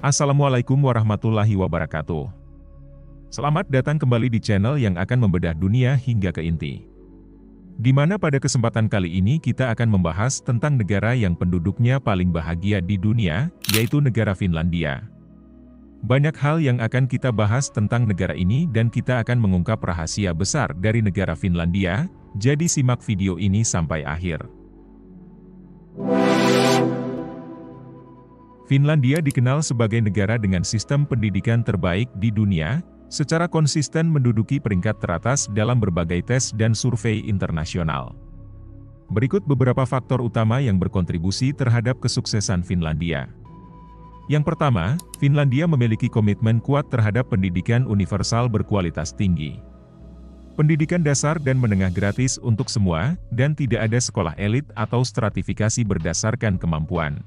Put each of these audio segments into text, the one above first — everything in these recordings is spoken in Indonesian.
Assalamualaikum warahmatullahi wabarakatuh. Selamat datang kembali di channel yang akan membedah dunia hingga ke inti. Di mana pada kesempatan kali ini kita akan membahas tentang negara yang penduduknya paling bahagia di dunia, yaitu negara Finlandia. Banyak hal yang akan kita bahas tentang negara ini dan kita akan mengungkap rahasia besar dari negara Finlandia, jadi simak video ini sampai akhir. Finlandia dikenal sebagai negara dengan sistem pendidikan terbaik di dunia, secara konsisten menduduki peringkat teratas dalam berbagai tes dan survei internasional. Berikut beberapa faktor utama yang berkontribusi terhadap kesuksesan Finlandia. Yang pertama, Finlandia memiliki komitmen kuat terhadap pendidikan universal berkualitas tinggi. Pendidikan dasar dan menengah gratis untuk semua, dan tidak ada sekolah elit atau stratifikasi berdasarkan kemampuan.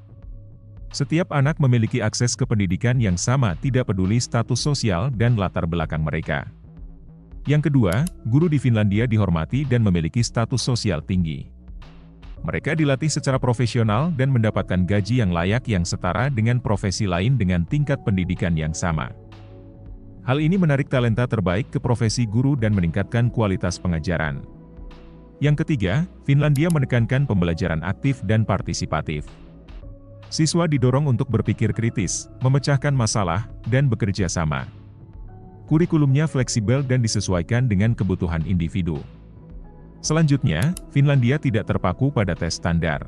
Setiap anak memiliki akses ke pendidikan yang sama tidak peduli status sosial dan latar belakang mereka. Yang kedua, guru di Finlandia dihormati dan memiliki status sosial tinggi. Mereka dilatih secara profesional dan mendapatkan gaji yang layak yang setara dengan profesi lain dengan tingkat pendidikan yang sama. Hal ini menarik talenta terbaik ke profesi guru dan meningkatkan kualitas pengajaran. Yang ketiga, Finlandia menekankan pembelajaran aktif dan partisipatif. Siswa didorong untuk berpikir kritis, memecahkan masalah, dan bekerja sama. Kurikulumnya fleksibel dan disesuaikan dengan kebutuhan individu. Selanjutnya, Finlandia tidak terpaku pada tes standar.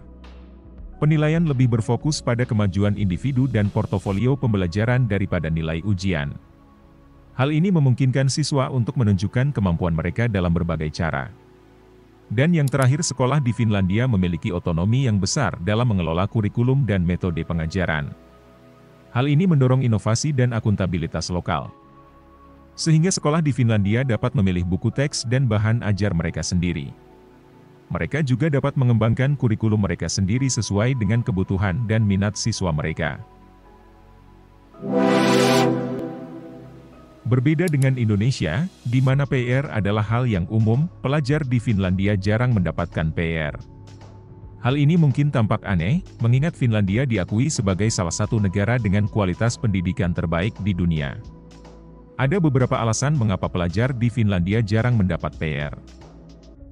Penilaian lebih berfokus pada kemajuan individu dan portofolio pembelajaran daripada nilai ujian. Hal ini memungkinkan siswa untuk menunjukkan kemampuan mereka dalam berbagai cara. Dan yang terakhir, sekolah di Finlandia memiliki otonomi yang besar dalam mengelola kurikulum dan metode pengajaran. Hal ini mendorong inovasi dan akuntabilitas lokal. Sehingga sekolah di Finlandia dapat memilih buku teks dan bahan ajar mereka sendiri. Mereka juga dapat mengembangkan kurikulum mereka sendiri sesuai dengan kebutuhan dan minat siswa mereka. Berbeda dengan Indonesia, di mana PR adalah hal yang umum, pelajar di Finlandia jarang mendapatkan PR. Hal ini mungkin tampak aneh, mengingat Finlandia diakui sebagai salah satu negara dengan kualitas pendidikan terbaik di dunia. Ada beberapa alasan mengapa pelajar di Finlandia jarang mendapat PR.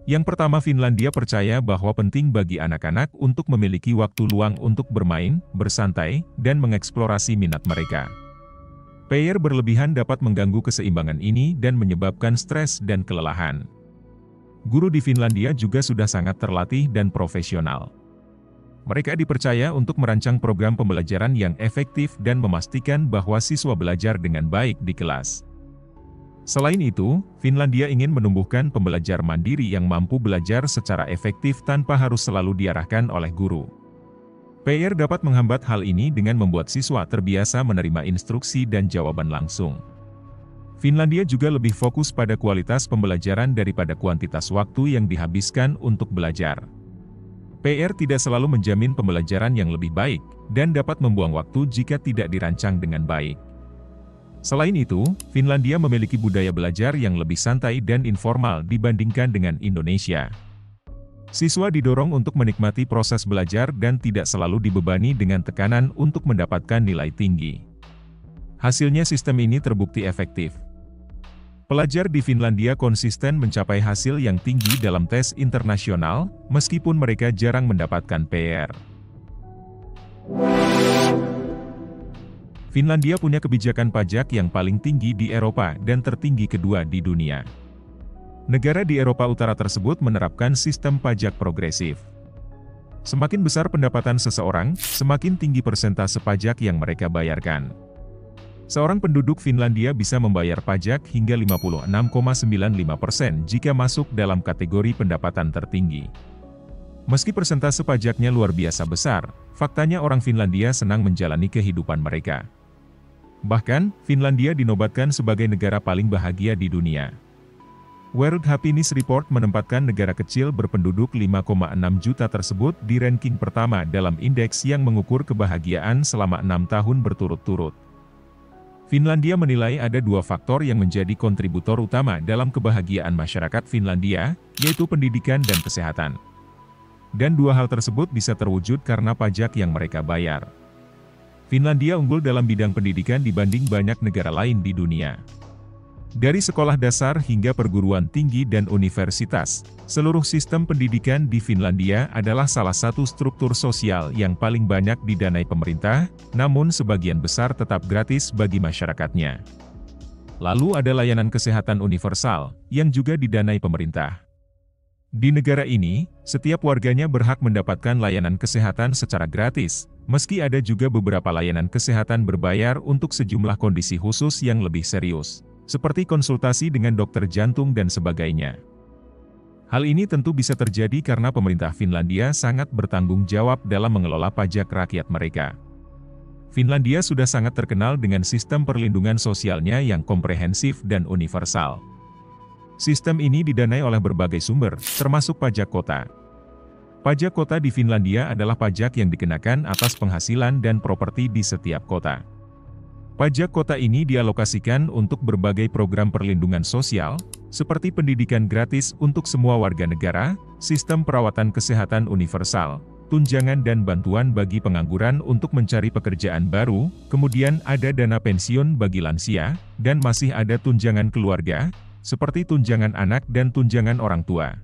Yang pertama, Finlandia percaya bahwa penting bagi anak-anak untuk memiliki waktu luang untuk bermain, bersantai, dan mengeksplorasi minat mereka. PR berlebihan dapat mengganggu keseimbangan ini dan menyebabkan stres dan kelelahan. Guru di Finlandia juga sudah sangat terlatih dan profesional. Mereka dipercaya untuk merancang program pembelajaran yang efektif dan memastikan bahwa siswa belajar dengan baik di kelas. Selain itu, Finlandia ingin menumbuhkan pembelajar mandiri yang mampu belajar secara efektif tanpa harus selalu diarahkan oleh guru. PR dapat menghambat hal ini dengan membuat siswa terbiasa menerima instruksi dan jawaban langsung. Finlandia juga lebih fokus pada kualitas pembelajaran daripada kuantitas waktu yang dihabiskan untuk belajar. PR tidak selalu menjamin pembelajaran yang lebih baik, dan dapat membuang waktu jika tidak dirancang dengan baik. Selain itu, Finlandia memiliki budaya belajar yang lebih santai dan informal dibandingkan dengan Indonesia. Siswa didorong untuk menikmati proses belajar dan tidak selalu dibebani dengan tekanan untuk mendapatkan nilai tinggi. Hasilnya sistem ini terbukti efektif. Pelajar di Finlandia konsisten mencapai hasil yang tinggi dalam tes internasional, meskipun mereka jarang mendapatkan PR. Finlandia punya kebijakan pajak yang paling tinggi di Eropa dan tertinggi kedua di dunia. Negara di Eropa Utara tersebut menerapkan sistem pajak progresif. Semakin besar pendapatan seseorang, semakin tinggi persentase pajak yang mereka bayarkan. Seorang penduduk Finlandia bisa membayar pajak hingga 56,95% jika masuk dalam kategori pendapatan tertinggi. Meski persentase pajaknya luar biasa besar, faktanya orang Finlandia senang menjalani kehidupan mereka. Bahkan, Finlandia dinobatkan sebagai negara paling bahagia di dunia. World Happiness Report menempatkan negara kecil berpenduduk 5,6 juta tersebut di ranking pertama dalam indeks yang mengukur kebahagiaan selama 6 tahun berturut-turut. Finlandia menilai ada dua faktor yang menjadi kontributor utama dalam kebahagiaan masyarakat Finlandia, yaitu pendidikan dan kesehatan. Dan dua hal tersebut bisa terwujud karena pajak yang mereka bayar. Finlandia unggul dalam bidang pendidikan dibanding banyak negara lain di dunia. Dari sekolah dasar hingga perguruan tinggi dan universitas, seluruh sistem pendidikan di Finlandia adalah salah satu struktur sosial yang paling banyak didanai pemerintah, namun sebagian besar tetap gratis bagi masyarakatnya. Lalu ada layanan kesehatan universal, yang juga didanai pemerintah. Di negara ini, setiap warganya berhak mendapatkan layanan kesehatan secara gratis, meski ada juga beberapa layanan kesehatan berbayar untuk sejumlah kondisi khusus yang lebih serius, seperti konsultasi dengan dokter jantung dan sebagainya. Hal ini tentu bisa terjadi karena pemerintah Finlandia sangat bertanggung jawab dalam mengelola pajak rakyat mereka. Finlandia sudah sangat terkenal dengan sistem perlindungan sosialnya yang komprehensif dan universal. Sistem ini didanai oleh berbagai sumber, termasuk pajak kota. Pajak kota di Finlandia adalah pajak yang dikenakan atas penghasilan dan properti di setiap kota. Pajak kota ini dialokasikan untuk berbagai program perlindungan sosial, seperti pendidikan gratis untuk semua warga negara, sistem perawatan kesehatan universal, tunjangan dan bantuan bagi pengangguran untuk mencari pekerjaan baru, kemudian ada dana pensiun bagi lansia, dan masih ada tunjangan keluarga, seperti tunjangan anak dan tunjangan orang tua.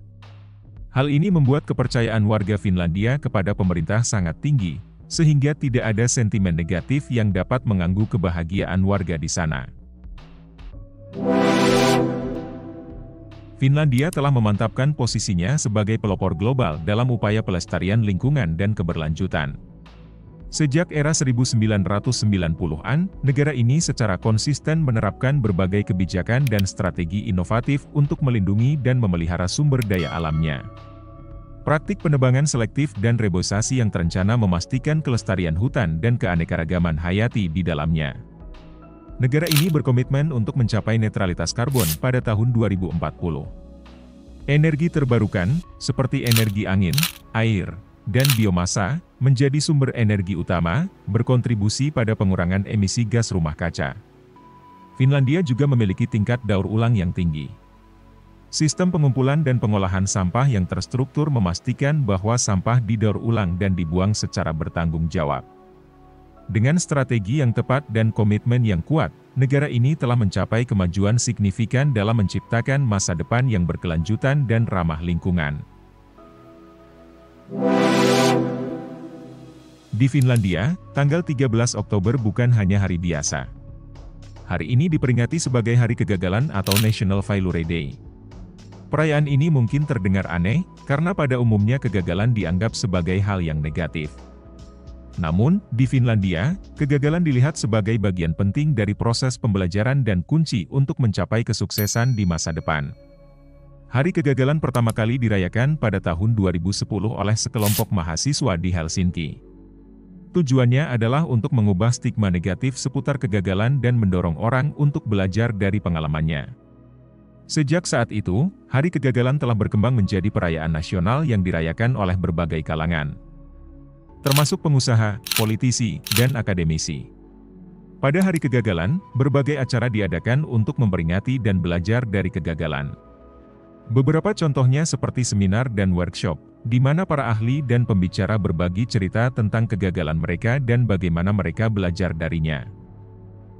Hal ini membuat kepercayaan warga Finlandia kepada pemerintah sangat tinggi, sehingga tidak ada sentimen negatif yang dapat mengganggu kebahagiaan warga di sana. Finlandia telah memantapkan posisinya sebagai pelopor global dalam upaya pelestarian lingkungan dan keberlanjutan. Sejak era 1990-an, negara ini secara konsisten menerapkan berbagai kebijakan dan strategi inovatif untuk melindungi dan memelihara sumber daya alamnya. Praktik penebangan selektif dan reboisasi yang terencana memastikan kelestarian hutan dan keanekaragaman hayati di dalamnya. Negara ini berkomitmen untuk mencapai netralitas karbon pada tahun 2040. Energi terbarukan, seperti energi angin, air, dan biomasa, menjadi sumber energi utama, berkontribusi pada pengurangan emisi gas rumah kaca. Finlandia juga memiliki tingkat daur ulang yang tinggi. Sistem pengumpulan dan pengolahan sampah yang terstruktur memastikan bahwa sampah didaur ulang dan dibuang secara bertanggung jawab. Dengan strategi yang tepat dan komitmen yang kuat, negara ini telah mencapai kemajuan signifikan dalam menciptakan masa depan yang berkelanjutan dan ramah lingkungan. Di Finlandia, tanggal 13 Oktober bukan hanya hari biasa. Hari ini diperingati sebagai Hari Kegagalan atau National Failure Day. Perayaan ini mungkin terdengar aneh, karena pada umumnya kegagalan dianggap sebagai hal yang negatif. Namun, di Finlandia, kegagalan dilihat sebagai bagian penting dari proses pembelajaran dan kunci untuk mencapai kesuksesan di masa depan. Hari Kegagalan pertama kali dirayakan pada tahun 2010 oleh sekelompok mahasiswa di Helsinki. Tujuannya adalah untuk mengubah stigma negatif seputar kegagalan dan mendorong orang untuk belajar dari pengalamannya. Sejak saat itu, Hari Kegagalan telah berkembang menjadi perayaan nasional yang dirayakan oleh berbagai kalangan, termasuk pengusaha, politisi, dan akademisi. Pada Hari Kegagalan, berbagai acara diadakan untuk memperingati dan belajar dari kegagalan. Beberapa contohnya seperti seminar dan workshop, di mana para ahli dan pembicara berbagi cerita tentang kegagalan mereka dan bagaimana mereka belajar darinya.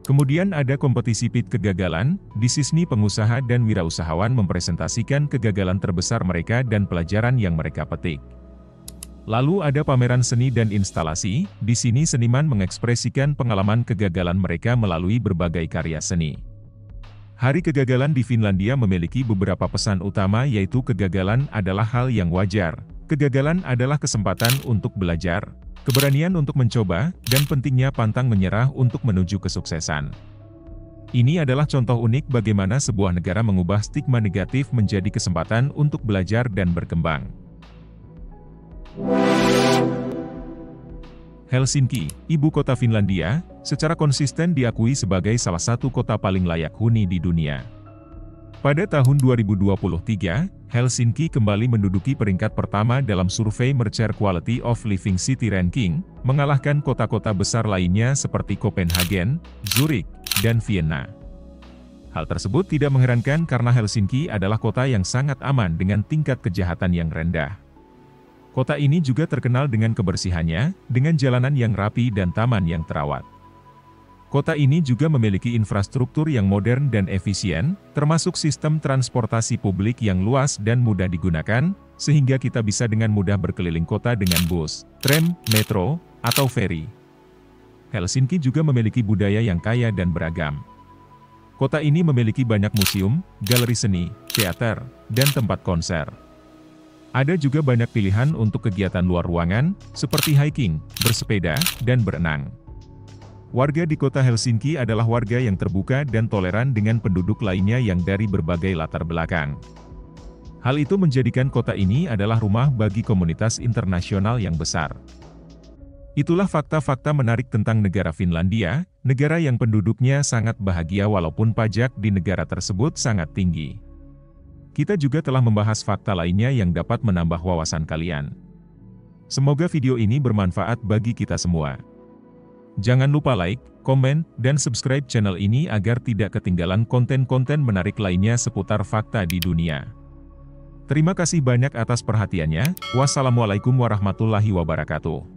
Kemudian ada kompetisi PIT kegagalan, di sini pengusaha dan wirausahawan mempresentasikan kegagalan terbesar mereka dan pelajaran yang mereka petik. Lalu ada pameran seni dan instalasi, di sini seniman mengekspresikan pengalaman kegagalan mereka melalui berbagai karya seni. Hari Kegagalan di Finlandia memiliki beberapa pesan utama, yaitu kegagalan adalah hal yang wajar, kegagalan adalah kesempatan untuk belajar, keberanian untuk mencoba, dan pentingnya pantang menyerah untuk menuju kesuksesan. Ini adalah contoh unik bagaimana sebuah negara mengubah stigma negatif menjadi kesempatan untuk belajar dan berkembang. Helsinki, ibu kota Finlandia, secara konsisten diakui sebagai salah satu kota paling layak huni di dunia. Pada tahun 2023, Helsinki kembali menduduki peringkat pertama dalam survei Mercer Quality of Living City Ranking, mengalahkan kota-kota besar lainnya seperti Copenhagen, Zurich, dan Vienna. Hal tersebut tidak mengherankan karena Helsinki adalah kota yang sangat aman dengan tingkat kejahatan yang rendah. Kota ini juga terkenal dengan kebersihannya, dengan jalanan yang rapi dan taman yang terawat. Kota ini juga memiliki infrastruktur yang modern dan efisien, termasuk sistem transportasi publik yang luas dan mudah digunakan, sehingga kita bisa dengan mudah berkeliling kota dengan bus, tram, metro, atau feri. Helsinki juga memiliki budaya yang kaya dan beragam. Kota ini memiliki banyak museum, galeri seni, teater, dan tempat konser. Ada juga banyak pilihan untuk kegiatan luar ruangan, seperti hiking, bersepeda, dan berenang. Warga di kota Helsinki adalah warga yang terbuka dan toleran dengan penduduk lainnya yang dari berbagai latar belakang. Hal itu menjadikan kota ini adalah rumah bagi komunitas internasional yang besar. Itulah fakta-fakta menarik tentang negara Finlandia, negara yang penduduknya sangat bahagia walaupun pajak di negara tersebut sangat tinggi. Kita juga telah membahas fakta lainnya yang dapat menambah wawasan kalian. Semoga video ini bermanfaat bagi kita semua. Jangan lupa like, komen, dan subscribe channel ini agar tidak ketinggalan konten-konten menarik lainnya seputar fakta di dunia. Terima kasih banyak atas perhatiannya. Wassalamualaikum warahmatullahi wabarakatuh.